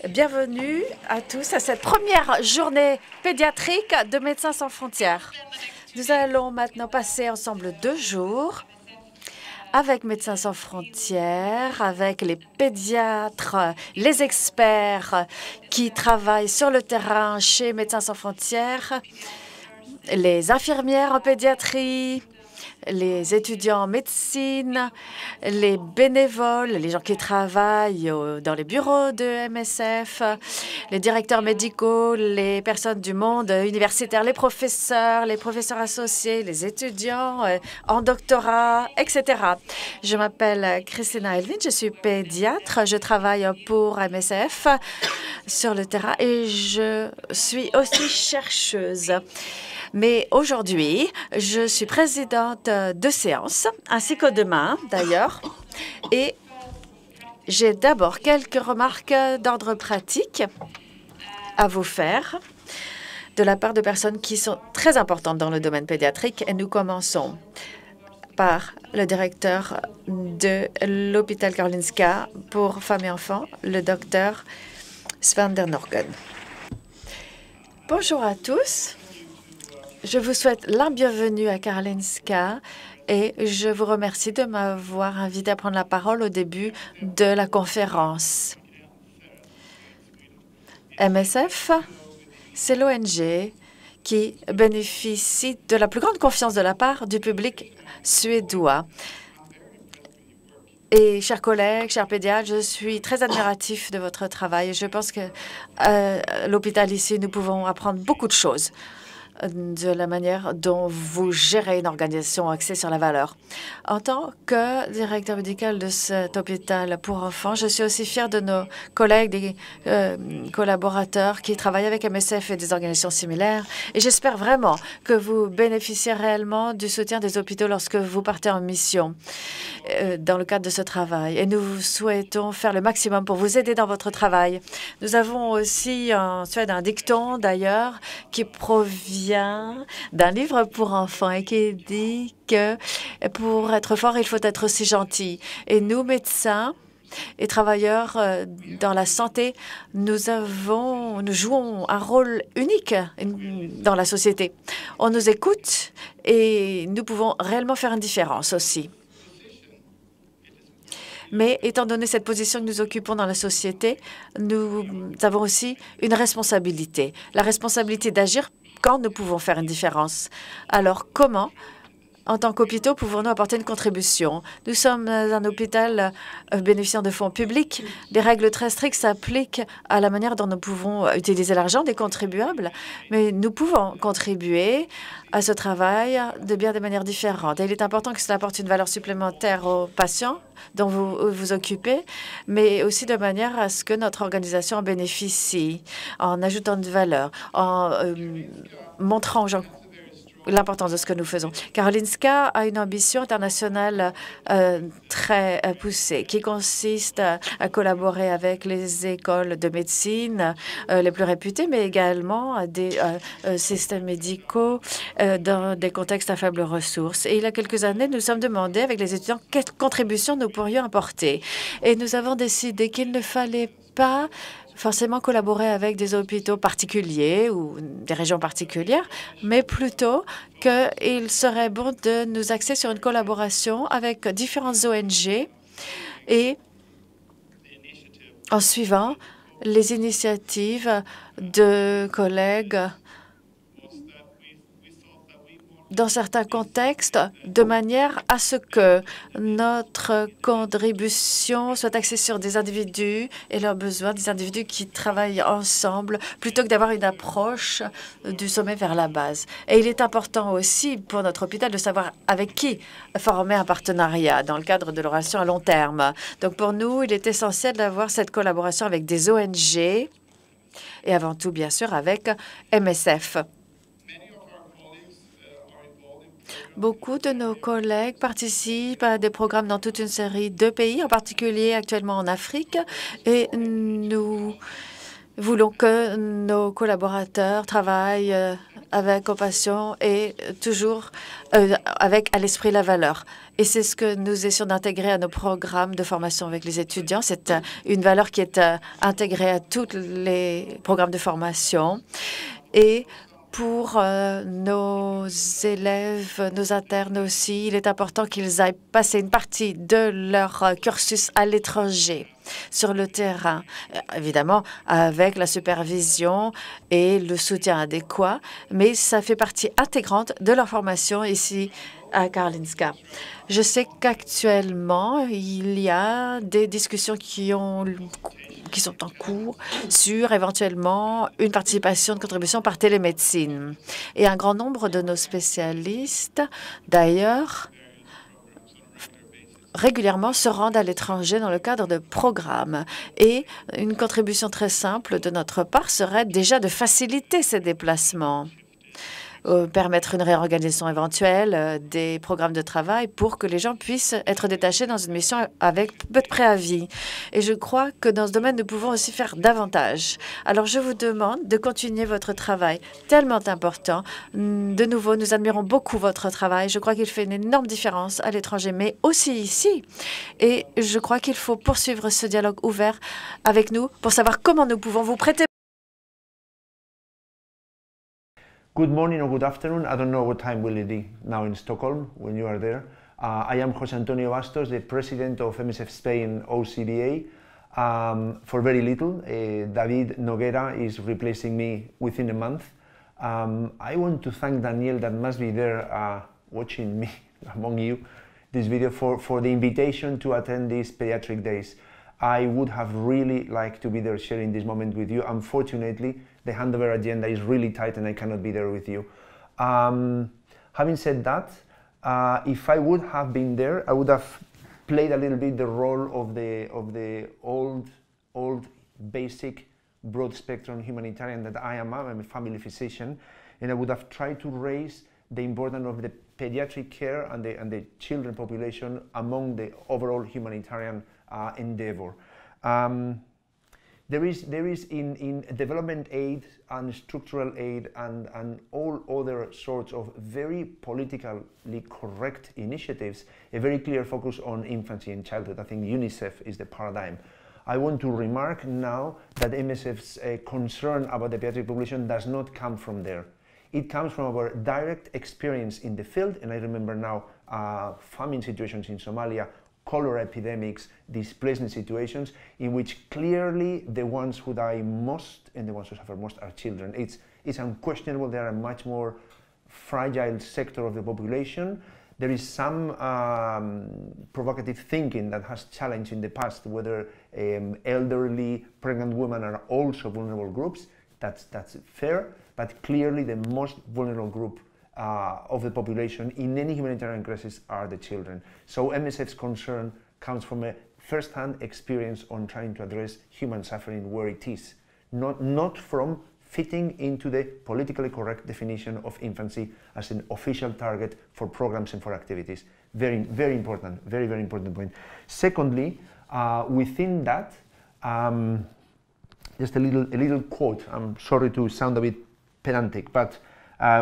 Bienvenue à tous à cette première journée pédiatrique de Médecins sans frontières. Nous allons maintenant passer ensemble 2 jours avec Médecins sans frontières, avec les pédiatres, les experts qui travaillent sur le terrain chez Médecins sans frontières, les infirmières en pédiatrie, les étudiants en médecine, les bénévoles, les gens qui travaillent dans les bureaux de MSF, les directeurs médicaux, les personnes du monde universitaire, les professeurs associés, les étudiants en doctorat, etc. Je m'appelle Christina Elvin, je suis pédiatre, je travaille pour MSF sur le terrain et je suis aussi chercheuse. Mais aujourd'hui, je suis présidente de séance, ainsi que demain, d'ailleurs. Et j'ai d'abord quelques remarques d'ordre pratique à vous faire de la part de personnes qui sont très importantes dans le domaine pédiatrique. Et nous commençons par le directeur de l'hôpital Karolinska pour femmes et enfants, le docteur Sven der Norken. Bonjour à tous. Je vous souhaite la bienvenue à Karolinska et je vous remercie de m'avoir invité à prendre la parole au début de la conférence. MSF, c'est l'ONG qui bénéficie de la plus grande confiance de la part du public suédois. Et chers collègues, chers pédiatres, je suis très admiratif de votre travail. Je pense que à l'hôpital ici, nous pouvons apprendre beaucoup de choses de la manière dont vous gérez une organisation axée sur la valeur. En tant que directeur médical de cet hôpital pour enfants, je suis aussi fière de nos collègues, des collaborateurs qui travaillent avec MSF et des organisations similaires. Et j'espère vraiment que vous bénéficiez réellement du soutien des hôpitaux lorsque vous partez en mission dans le cadre de ce travail. Et nous souhaitons faire le maximum pour vous aider dans votre travail. Nous avons aussi en Suède un dicton, d'ailleurs, qui provient d'un livre pour enfants et qui dit que pour être fort, il faut être aussi gentil. Et nous, médecins et travailleurs dans la santé, nous jouons un rôle unique dans la société. On nous écoute et nous pouvons réellement faire une différence aussi. Mais étant donné cette position que nous occupons dans la société, nous avons aussi une responsabilité. La responsabilité d'agir quand nous pouvons faire une différence. Alors, comment, en tant qu'hôpitaux, pouvons-nous apporter une contribution? Nous sommes un hôpital bénéficiant de fonds publics. Des règles très strictes s'appliquent à la manière dont nous pouvons utiliser l'argent des contribuables, mais nous pouvons contribuer à ce travail de bien des manières différentes. Et il est important que cela apporte une valeur supplémentaire aux patients dont vous vous occupez, mais aussi de manière à ce que notre organisation en bénéficie, en ajoutant de valeur, en montrant aux gens l'importance de ce que nous faisons. Karolinska a une ambition internationale très poussée qui consiste à collaborer avec les écoles de médecine les plus réputées, mais également des systèmes médicaux dans des contextes à faibles ressources. Et il y a quelques années, nous nous sommes demandé avec les étudiants quelle contribution nous pourrions apporter. Et nous avons décidé qu'il ne fallait pas forcément collaborer avec des hôpitaux particuliers ou des régions particulières, mais plutôt qu'il serait bon de nous axer sur une collaboration avec différentes ONG et en suivant les initiatives de collègues dans certains contextes, de manière à ce que notre contribution soit axée sur des individus et leurs besoins, des individus qui travaillent ensemble, plutôt que d'avoir une approche du sommet vers la base. Et il est important aussi pour notre hôpital de savoir avec qui former un partenariat dans le cadre de la relation à long terme. Donc pour nous, il est essentiel d'avoir cette collaboration avec des ONG et avant tout, bien sûr, avec MSF. Beaucoup de nos collègues participent à des programmes dans toute une série de pays, en particulier actuellement en Afrique, et nous voulons que nos collaborateurs travaillent avec compassion et toujours avec à l'esprit la valeur. Et c'est ce que nous essayons d'intégrer à nos programmes de formation avec les étudiants. C'est une valeur qui est intégrée à tous les programmes de formation. Et pour nos élèves, nos internes aussi, il est important qu'ils aillent passer une partie de leur cursus à l'étranger, sur le terrain, évidemment avec la supervision et le soutien adéquat, mais ça fait partie intégrante de leur formation ici à Karolinska. Je sais qu'actuellement, il y a des discussions qui sont en cours sur éventuellement une participation de contribution par télémédecine. Et un grand nombre de nos spécialistes, d'ailleurs, régulièrement se rendent à l'étranger dans le cadre de programmes. Et une contribution très simple de notre part serait déjà de faciliter ces déplacements. Permettre une réorganisation éventuelle des programmes de travail pour que les gens puissent être détachés dans une mission avec peu de préavis. Et je crois que dans ce domaine, nous pouvons aussi faire davantage. Alors, je vous demande de continuer votre travail tellement important. De nouveau, nous admirons beaucoup votre travail. Je crois qu'il fait une énorme différence à l'étranger, mais aussi ici. Et je crois qu'il faut poursuivre ce dialogue ouvert avec nous pour savoir comment nous pouvons vous prêter. Good morning or good afternoon. I don't know what time will it be now in Stockholm when you are there. I am José Antonio Bastos, the president of MSF Spain OCDA. For very little, David Noguera is replacing me within a month. I want to thank Daniel that must be there watching me among you this video for the invitation to attend these pediatric days. I would have really liked to be there sharing this moment with you. Unfortunately, the handover agenda is really tight and I cannot be there with you. Having said that, if I would have been there, I would have played a little bit the role of the old basic broad spectrum humanitarian that I am. I'm a family physician, and I would have tried to raise the importance of the pediatric care and the children population among the overall humanitarian endeavor. There is in development aid and structural aid and all other sorts of very politically correct initiatives, a very clear focus on infancy and childhood. I think UNICEF is the paradigm. I want to remark now that MSF's concern about the pediatric population does not come from there. It comes from our direct experience in the field, and I remember now famine situations in Somalia, cholera epidemics, displacement situations, in which clearly the ones who die most and the ones who suffer most are children. It's unquestionable they are a much more fragile sector of the population. There is some provocative thinking that has challenged in the past whether elderly, pregnant women are also vulnerable groups. That's fair, but clearly the most vulnerable group of the population in any humanitarian crisis are the children. So MSF's concern comes from a first-hand experience on trying to address human suffering where it is, not from fitting into the politically correct definition of infancy as an official target for programs and for activities. Very, very important, very, very important point. Secondly, within that, just a little quote. I'm sorry to sound a bit pedantic, but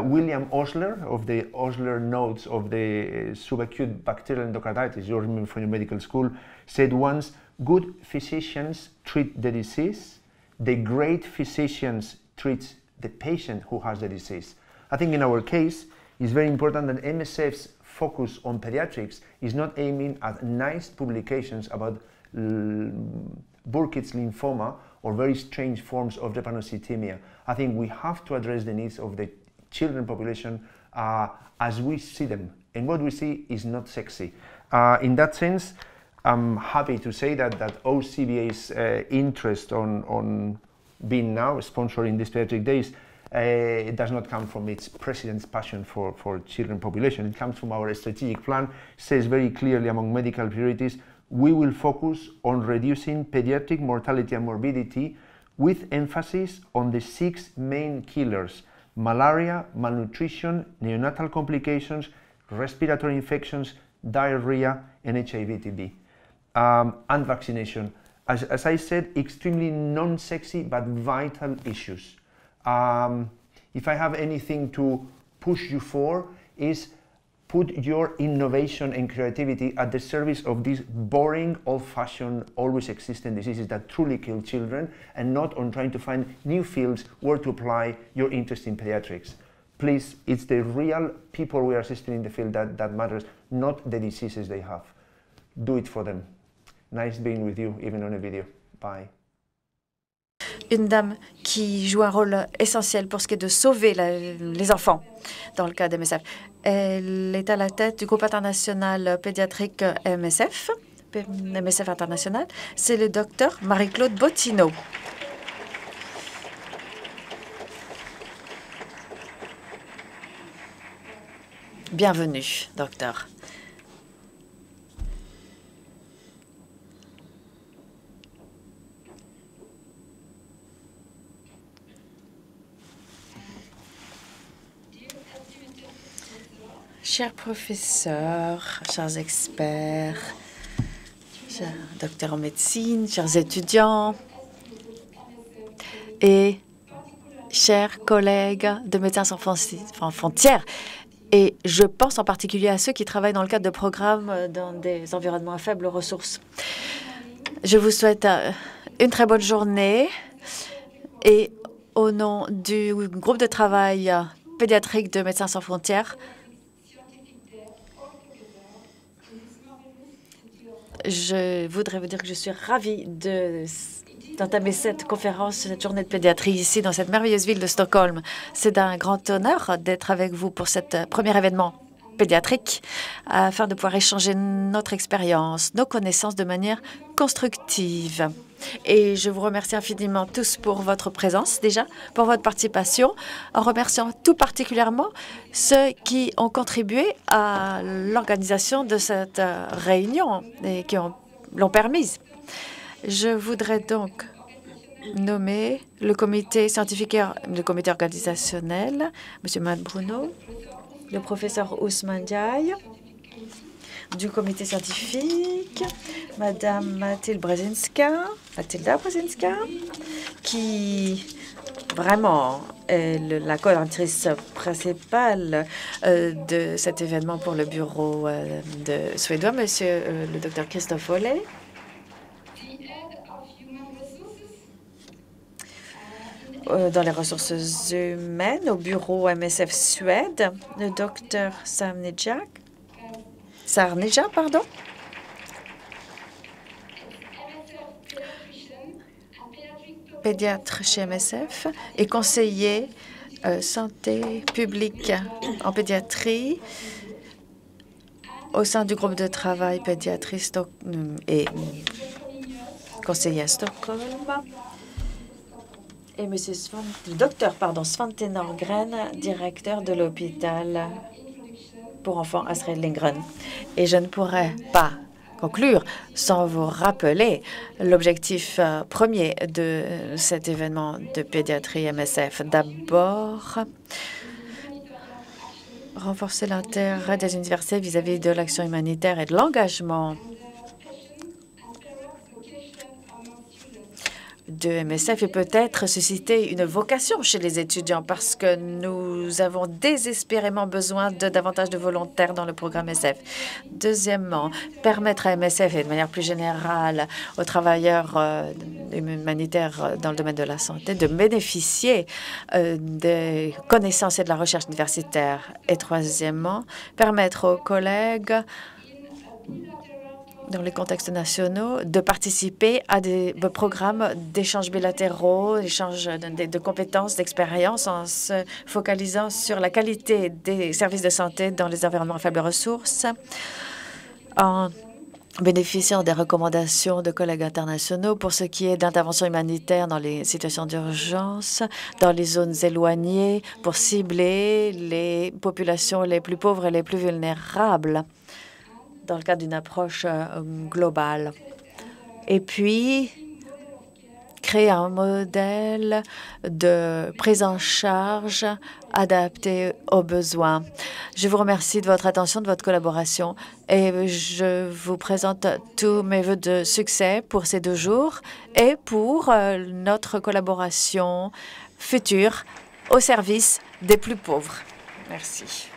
William Osler of the Osler Notes of the Subacute Bacterial Endocarditis, you remember from your medical school, said once, good physicians treat the disease, the great physicians treat the patient who has the disease. I think in our case, it's very important that MSF's focus on pediatrics is not aiming at nice publications about Burkitt's lymphoma or very strange forms of drepanocytemia. I think we have to address the needs of the children population as we see them, and what we see is not sexy. In that sense, I'm happy to say that OCBA's interest on being now sponsoring these pediatric days it does not come from its president's passion for children population. It comes from our strategic plan. Says very clearly among medical priorities, we will focus on reducing pediatric mortality and morbidity with emphasis on the 6 main killers: malaria, malnutrition, neonatal complications, respiratory infections, diarrhea, and HIV/TB, and vaccination. As I said, extremely non-sexy but vital issues. If I have anything to push you for, is put your innovation and creativity at the service of these boring, old-fashioned, always existing diseases that truly kill children, and not on trying to find new fields where to apply your interest in pediatrics. Please, it's the real people we are assisting in the field that matters, not the diseases they have. Do it for them. Nice being with you, even on a video. Bye. Une dame qui joue un rôle essentiel pour ce qui est de sauver les enfants dans le cas d'MSF. Elle est à la tête du groupe international pédiatrique MSF International. C'est le docteur Marie-Claude Bottineau. Bienvenue, docteur. Chers professeurs, chers experts, chers docteurs en médecine, chers étudiants et chers collègues de Médecins sans frontières, et je pense en particulier à ceux qui travaillent dans le cadre de programmes dans des environnements à faibles ressources. Je vous souhaite une très bonne journée et au nom du groupe de travail pédiatrique de Médecins sans frontières, je voudrais vous dire que je suis ravie d'entamer cette conférence, cette journée de pédiatrie ici dans cette merveilleuse ville de Stockholm. C'est un grand honneur d'être avec vous pour cet premier événement pédiatrique afin de pouvoir échanger notre expérience, nos connaissances de manière constructive. Et je vous remercie infiniment tous pour votre présence déjà, pour votre participation, en remerciant tout particulièrement ceux qui ont contribué à l'organisation de cette réunion et qui l'ont permise. Je voudrais donc nommer le comité scientifique et le comité organisationnel, M. Matt Bruno, le professeur Ousmane Diaye, du comité scientifique, Madame Mathilda Brzezinska, qui vraiment est la coordinatrice principale de cet événement pour le bureau de suédois, Monsieur le docteur Christophe Ollet, dans les ressources humaines au bureau MSF Suède, le docteur Sarneja, pédiatre chez MSF et conseiller santé publique en pédiatrie au sein du groupe de travail pédiatrie et conseiller à Stockholm. Et le docteur Svante Norgren, directeur de l'hôpital pour enfants Astrid Lindgren. Et je ne pourrais pas conclure sans vous rappeler l'objectif premier de cet événement de pédiatrie MSF. D'abord, renforcer l'intérêt des universités vis-à-vis de l'action humanitaire et de l'engagement de MSF et peut-être susciter une vocation chez les étudiants parce que nous avons désespérément besoin de davantage de volontaires dans le programme MSF. Deuxièmement, permettre à MSF et de manière plus générale aux travailleurs humanitaires dans le domaine de la santé de bénéficier des connaissances et de la recherche universitaire. Et troisièmement, permettre aux collègues dans les contextes nationaux, de participer à des programmes d'échanges bilatéraux, d'échanges de compétences, d'expériences, en se focalisant sur la qualité des services de santé dans les environnements à faibles ressources, en bénéficiant des recommandations de collègues internationaux pour ce qui est d'intervention humanitaire dans les situations d'urgence, dans les zones éloignées, pour cibler les populations les plus pauvres et les plus vulnérables, dans le cadre d'une approche globale. Et puis, créer un modèle de prise en charge adapté aux besoins. Je vous remercie de votre attention, de votre collaboration et je vous présente tous mes vœux de succès pour ces 2 jours et pour notre collaboration future au service des plus pauvres. Merci.